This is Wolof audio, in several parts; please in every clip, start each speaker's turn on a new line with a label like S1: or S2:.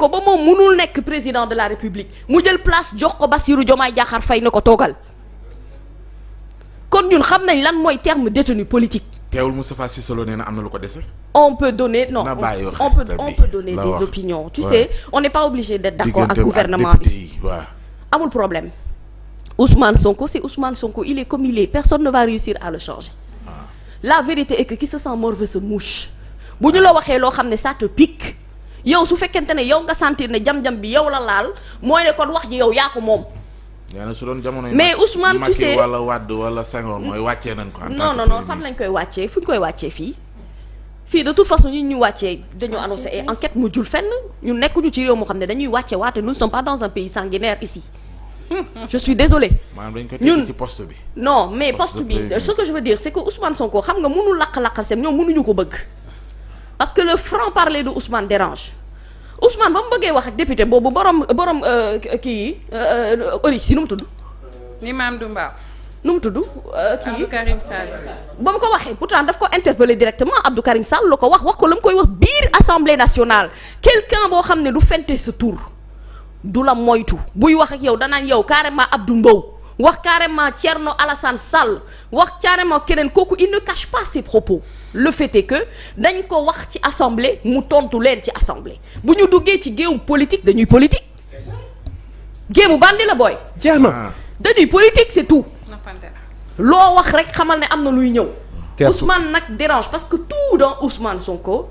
S1: ko ba moom mënul nekk président de la République mu jël place jox ko Bassirou Diomaye Diakhar Faye na ko toogal kon ñun xam nañ lan mooy terme détenu politique.
S2: teewul Moustapha Cissé Lo nee na am na lu ko dese.
S1: on peut donner non on peut donner des opinions. tu sais on n'est pas obligé d'être d'accord ak gouvernement bi amul problème. Ousmane Sonko c'est Ousmane Sonko il est comme il est personne ne va réussir à le changer. La vérité est que qui se sent mort veut se mouche. bu ñu la waxee loo xam ne ça te pique yow su fekkente ne yow nga sentir ne jam-jam bi yow la laal mooy ne kon wax ji yow yaa ko moom.
S2: yaa su doon jamono
S1: mais Ousmane tu sais
S2: wala Wade wala Senghor mooy wàccee nañ ko.
S1: non fan lañ koy wàccee fu ñu koy wàccee fii de toute façon ñun ñu wàccee dañoo annoncé ay enquête mu jul fenn ñun nekkuñu ci réew moo xam ne dañuy wàcce waate nous ne sommes pas dans un pays sanguinaire ici. je suis désolé.
S2: ñun ci poste bi.
S1: non mais poste bi ce que je veux dire c'est que Ousmane Sonko xam nga mënul laq-laqal sem ñoom mënuñu ko bëgg. parce que le franc-parler de Ousmane dérange Ousmane ba mu bëggee wax ak député boobu borom kii Ori si nu mu tudd.
S3: ni Mamadou Mbaw.
S1: nu mu tudd kii
S3: Abdou Karim Sall.
S1: ba mu ko waxee pourtant daf ko interpeller directement Abdou Karim Sall la ko wax ko la mu koy wax biir assemblée nationale quelqu'un boo xam ne du fente sa tour du la moytu buy wax ak yow danaan yow carrément Abdou Mbow wax carrément Thierno Alassane Sall wax carrément keneen kooku il ne cache pas ses propos. le fait est que dañ ko wax ci assemblée mu tontu leen ci assemblée bu ñu duggee ci géewu politique dañuy politique géemu bandi la booy.
S4: jeex na
S1: dañuy politique c'est tout. loo wax rek xamal ne am na luy ñëw. Ousmane nag dérange parce que tout dans Ousmane Sonko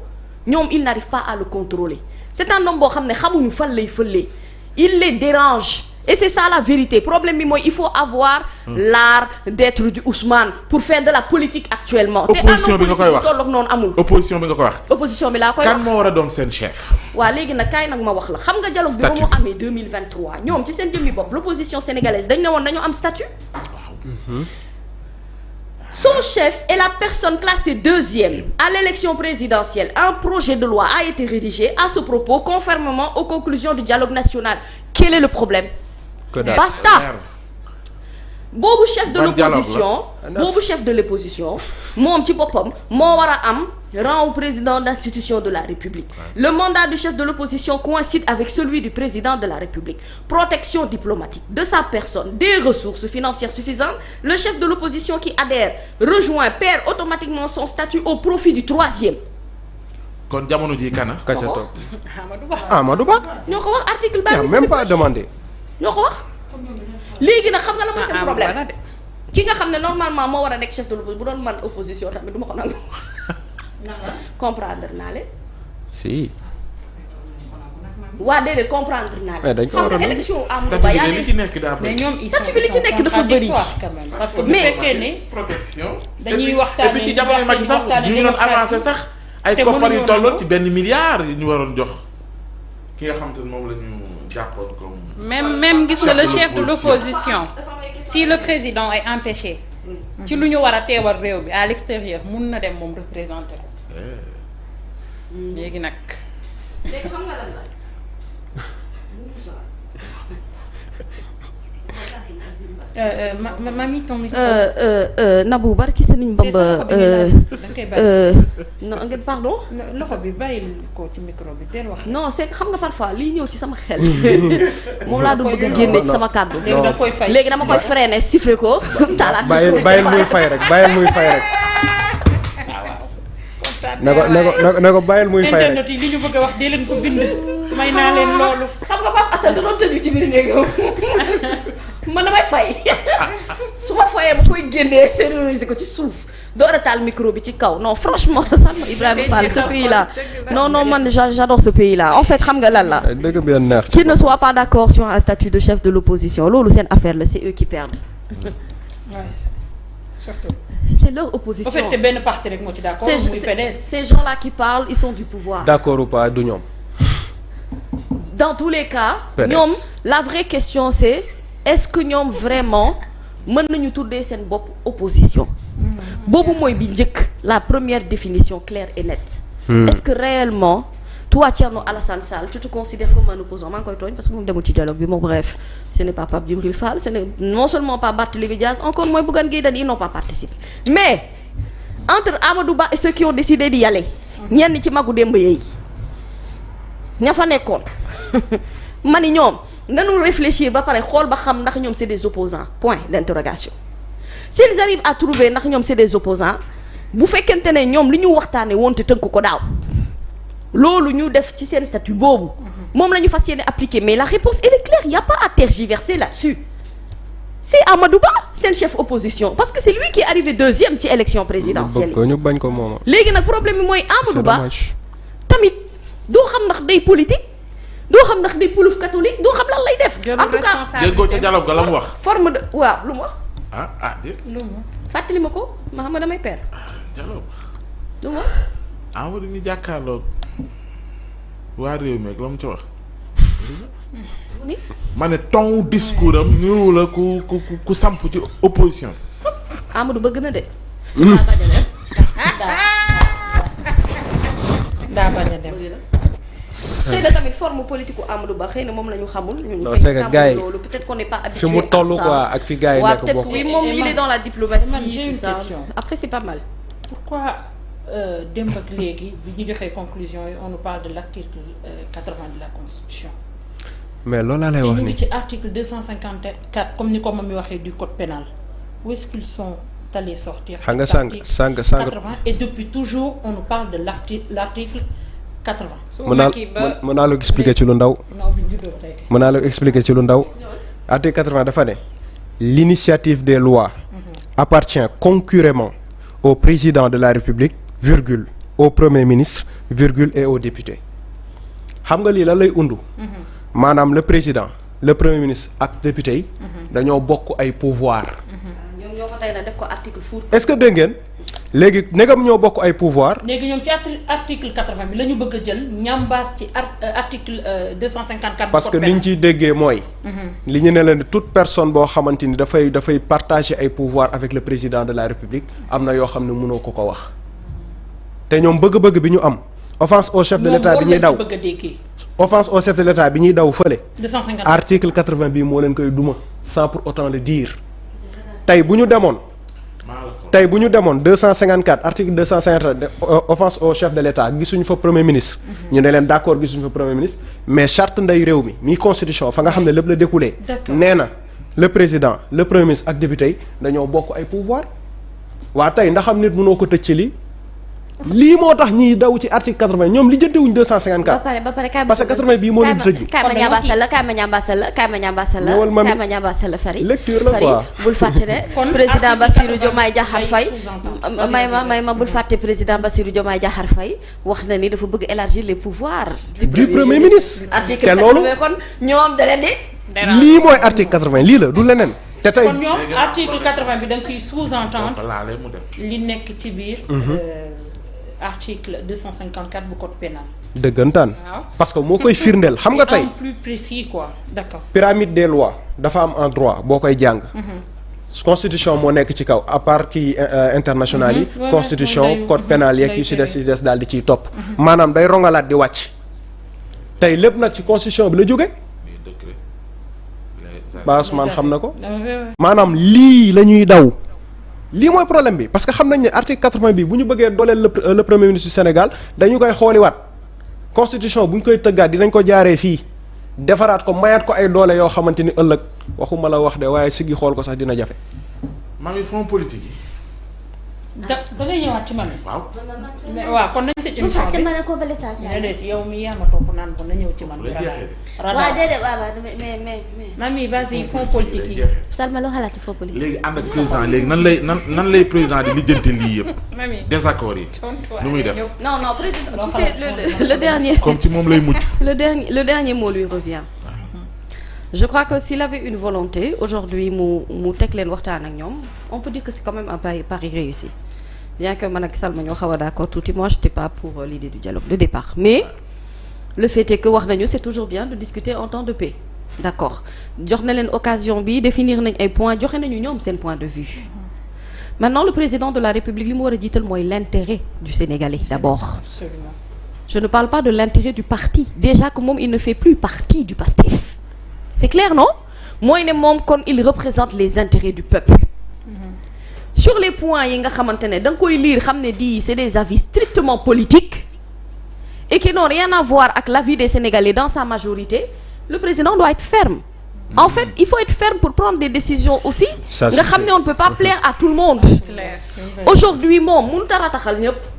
S1: ñoom il n'arrive pas à le contrôler c'est un homme boo xam ne xamuñu fan lay fëlee il les dérange. et c'est ça la vérité problème bi mooy il faut avoir l'art d'être du Ousmane pour faire de la politique actuellement.
S2: opposition bi nga koy wax
S1: tolloog noonu amul.
S2: opposition bi nga koy wax.
S1: opposition bi laa koy wax
S2: kan moo war a doon seen chef.
S1: waaw léegi nag kaay nag ma wax la xam nga dialogue bi ba mu amee 2023 ñoom ci seen jëmmi bopp l'opposition sénégalaise dañ ne woon dañoo am statut. Son chef est la personne classée deuxième à l'élection présidentielle. Un projet de loi a été rédigé à ce propos conformément aux conclusions du dialogue national. Quel est le problème? Basta. boobu chef de l'opposition moom ci boppam moo war a am rang au président d'institution de la République. Le mandat du chef de l'opposition coïncide avec celui du président de la République. Protection diplomatique de sa personne, des ressources financières suffisantes. Le chef de l'opposition qui adhère perd automatiquement son statut au profit du troisième.
S2: kon jamono ji kana.
S4: Amadou Ba.
S1: ñoo ko wax article baa ngi
S4: même pas demandé.
S1: ñoo ko wax. léegi nag xam nga la mooy seen problème ki nga xam ne normalement moo war a nekk chef de l'opposition bu doon man opposition tamit du ma ko nangu. comprendre naa leen.
S4: si.
S1: waa déedéet comprendre naa leen.
S4: dañ ko war a
S1: xam nga élection Amadou Ba yaa
S2: li ci nekk daa
S3: mais ñoom ils
S1: statut bi li ci nekk dafa bëri.
S3: parce que bu fekkee ne
S2: protection.
S3: dañuy waxtaanee
S2: et puis ci jamono Macky sax ñu ngi doon avancé sax. ay koppar yu tolloon ci benn milliard yi ñu waroon jox ki nga xam te ne moom la ñu jàppoon comme.
S3: même gis nga le chef de l'opposition si le président est empêché. ci lu ñu war a teewal réew bi à l'extérieur mun na dem moom représenter ko. léegi nag.
S1: léegi xam nga lan la.
S3: mami ton micro.
S1: Nabou barki Sëriñ Bamba. non ngeen pardon.
S3: loxo bi bàyyil ko ci micro bi teel wax.
S1: non c'est que xam nga parfois liy ñëw ci sama xel. moom laa doon bëgg a génne ci sama kàddu. léegi dama koy freiner siffler ko. taalaat
S4: bàyyil muy fay rek na ko bàyyil muy fay rek.
S3: internet yi li ñu bëgg a wax dee leen ko bind. may naa leen loolu.
S1: xam nga Pape Assane da doon tëju ci biir néegam man damay fay su ma fayee ba koy génnee sérieuser ko ci suuf door a taal micro bi ci kaw non franchement Salma Ibrahima Fall ce pays là non man j'adore ce pays là en fait xam nga lan la.
S4: dëgg bi neex
S1: qu'ils ne soient pas d'accord sur un statut de chef de l'opposition loolu seen affaire la c'est eux qui perdent.
S3: surtout.
S1: c'est leur opposition.
S3: en fait te benn parti rek moo ci d'accord. muy PDS.
S1: ces gens-là qui parlent ils sont du pouvoir.
S4: d'accord ou pas du ñoom.
S1: dans tous les cas.
S4: PDS.
S1: ñoom la vraie question c'est est-ce que ñoom vraiment mën nañu tuddee seen bopp opposition. boobu mooy bi njëkk la première définition claire et nette. Est-ce que réellement toi Thierno Alassane Sall tu te considères comme un opposant maa ngi koy tooñ parce que moom demul ci dialogue bi moom bref ce n'est pas Pape Djibril Fall ce n'est non seulement pas Barthélémy Diaz encore moins Bougane Gueye Dany ils n'ont pas participé mais entre Amadou Ba et ceux qui ont décidé d'y aller ñenn ci magu démb yi ña fa nekkoon ma ni ñoom nanu réfléchir ba pare xool ba xam ndax ñoom c'est des opposants point d'interrogation s'ils arrivent à trouver ndax ñoom c'est des opposants bu fekkente ne ñoom li ñu waxtaane woon te tënk ko daaw loolu ñu def ci seen statut boobu moom la ñu fas yéene appliquer mais la réponse elle est claire il y a pas à tergiverser là-dessus c'est Amadou Ba seen chef opposition parce que c'est lui qui est arrivé deuxième ci élection présidentielle yi
S4: ñu bañ ko moom.
S1: léegi nag problème bi mooy Amadou Ba
S4: dommage.
S1: tamit doo xam ndax day politique doo xam ndax day puluf catholique doo xam lan lay def en tout cas
S2: déggoo ca dialogue ga la mu wax.
S1: forme de waaw lu mu wax
S2: déet.
S3: lu mu
S1: fàttali ma ko ma xam ne damay perdre
S2: dialogue.
S1: lu mu wax
S2: Amadou ni jàkkaarloog waa réew mi ak la mu ca wax.
S1: ni
S2: ma ne ton discours am niru la ku samp ci opposition.
S1: Amadou bëgg na de
S5: daa bañ a dem.
S1: xëy na tamit forme politique u Amadou Ba xëy na moom la ñu xamul ñun
S4: non c'est que gars yi
S1: loolu peut-être qu'on n'est pas habitué
S4: fi mu toll quoi ak fi gars yi nekk
S1: peut-être
S4: bokk.
S1: oui moom il est dans la
S5: man,
S1: diplomatie
S5: j'ai
S1: tout
S5: une
S1: ça
S5: question.
S1: après c'est pas mal
S5: Pourquoi démb ak léegi bi ñu joxee conclusion yi on nous parle de l'article 80 de la Constitution.
S4: mais loolu laa lay
S5: te
S4: wax
S5: ñu ngi
S4: ni
S5: ci article 254 comme ni ko Mami waxee du code pénal où est-ce qu'ils sont allés sortir.
S4: xam nga
S5: cet
S4: sànq
S5: article 80 et depuis toujours on nous parle de l'article 80.
S4: mën naa la expliquer ci lu ndaw.
S5: non bi ñu juddoo ba tey.
S4: mën naa la expliquer ci lu ndaw. article 80 dafa ne. l'initiative des lois appartient concurremment au président de la République virgule au premier ministre virgule et aux députés xam nga lii lan lay undu maanaam le président le premier ministre ak député yi dañoo bokk ay pouvoir
S1: ñoom ñoo ko tey nag def ko article four
S4: est-ce que dégg ngeen léegi negam ñoo bokk ay pouvoir
S5: léegi ñoom ci article 80 bi la ñu bëgg a jël ñambaas ci article 254.
S4: parce que niñ ciy déggee mooy li ñu ne leen toute personne boo xamante ni dafay partager ay pouvoir avec le président de la République am na yoo xam ne mënoo ko wax te ñoom bëgg-bëgg bi ñu am offense au chef de l'État bi ñuy daw
S5: bëgg a déggee.
S4: offense au chef de l'État bi ñuy daw fële
S5: 250
S4: article 80 bii moo leen koy duma sans pour autant le dire tey bu ñu demoon 254 article 254 offense au chef de l'État gisuñu fa premier ministre ñu ne leen d'accord gisuñu fa premier ministre mais charte nday réew mi constitution fa nga xam ne lépp la découlé nee na le président le premier ministre ak député yi dañoo bokk ay pouvoir waa tey ndax am nit mënoo ko tëj ci lii moo tax ñiy daw ci article 80 ñoom li jëndewuñ 254
S1: ba pare kaay
S4: parce que 80 bii moo leen tëj bi
S1: kaay ma ñambaasal la
S4: ñëwal Mami
S1: kaay ma ñambaasal la Fary
S4: lecture la
S1: Fary
S4: quoi
S1: bul fàtte ne
S5: Kon
S1: président
S5: article
S1: Bassirou
S5: 80
S1: Diomaye Diakhar
S5: ay
S1: Faye
S5: sous-entend.
S1: may ma bul fàtte président Bassirou Diomaye Diakhar Faye wax na ni dafa bëgg élargir les pouvoirs
S4: du premier ministre
S1: article
S4: te loolu
S1: 80 kon ñoom da leen di
S4: lii mooy article 80 lii la du leneen te tey
S5: kon ñoom article 80 bi da nga ciy sous-entendre
S2: ko laalee mu def.
S5: li nekk ci biir. article 254 bu code pénal.
S4: dëggantaan
S5: waaw
S4: parce que moo koy firndeel xam nga tey
S5: en plus précis quoi d'accord.
S4: pyramide des lois dafa am en droit boo koy jàng constitution moo nekk ci kaw à part kii international yi
S5: Ouais,
S4: constitution
S5: ouais,
S4: code pénal yeeg
S5: day
S4: yu si des daal di ciy topp maanaam day rongalaat di wàcc tey lépp nag ci constitution bi la jóge
S2: les décrets, les
S4: ba Ousmane xam na ko
S5: Ouais, ouais.
S4: maanaam lii la ñuy daw lii mooy problème bi parce que xam nañ ne article 80 bi bu ñu bëggee dooleel le premier ministre du Sénégal dañu koy xooliwaat constitution bu ñu koy tëggaat dinañ ko jaaree fii defaraat ko mayaat ko ay doole yoo xamante ni ëllëg waxuma la wax de waaye siggi xool ko sax dina jafe.
S2: Mami fonds politique yi.
S5: da ngay ñëwaat ci man.
S2: waaw.
S5: mais waaw kon nañ tëj émission bi.
S1: ma ne conversation
S5: déedéet yow mi yaa ma topp naan ko na ñëw ci man.
S2: lay jeexee de.
S1: waaw déedéet waaw mais
S5: Mami vas-y fonds politique yi.
S1: Salma loo xalaat ci fond politique
S2: léegi ànd ak président léegi nan lay président di lijjanti lii yëpp.
S5: Mami
S2: désaccord yi. nu muy def
S1: non président tu sais le dernier
S2: comme ci moom lay mucc.
S1: le dernier mot lui revient je crois que s'il avait une volonté aujourd'hui mu teg leen waxtaan ak ñoom on peut dire que c'est quand même un pari réussi bien que man ak Salma ñoo xaw a d'accord tuuti moi j'étais pas pour l'idée du dialogue de départ mais le fait est que wax nañu c'est toujours bien de discuter en temps de paix d'accord jox na leen occasion bi définir nañ ay points joxe nañu ñoom seen point de vue maintenant le président de la République li mu war a jiital mooy l'intérêt du Sénégalais d'abord
S5: absolument.
S1: je ne parle pas de l'intérêt du parti déjà que moom il ne fait plus partie du PASTEF c'est clair non mooy ne moom kon il représente les intérêts du peuple sur les points yi nga xamante ne da nga koy lire xam ne di c'est des avis strictement politiques et qui n'ont rien à voir avec la vie des Sénégalais dans sa majorité, le président doit être ferme. En fait, il faut être ferme pour prendre des décisions aussi. nga xam ne on ne peut pas plaire à tout le monde. Aujourd'hui moom mënut a rataxal ñëpp.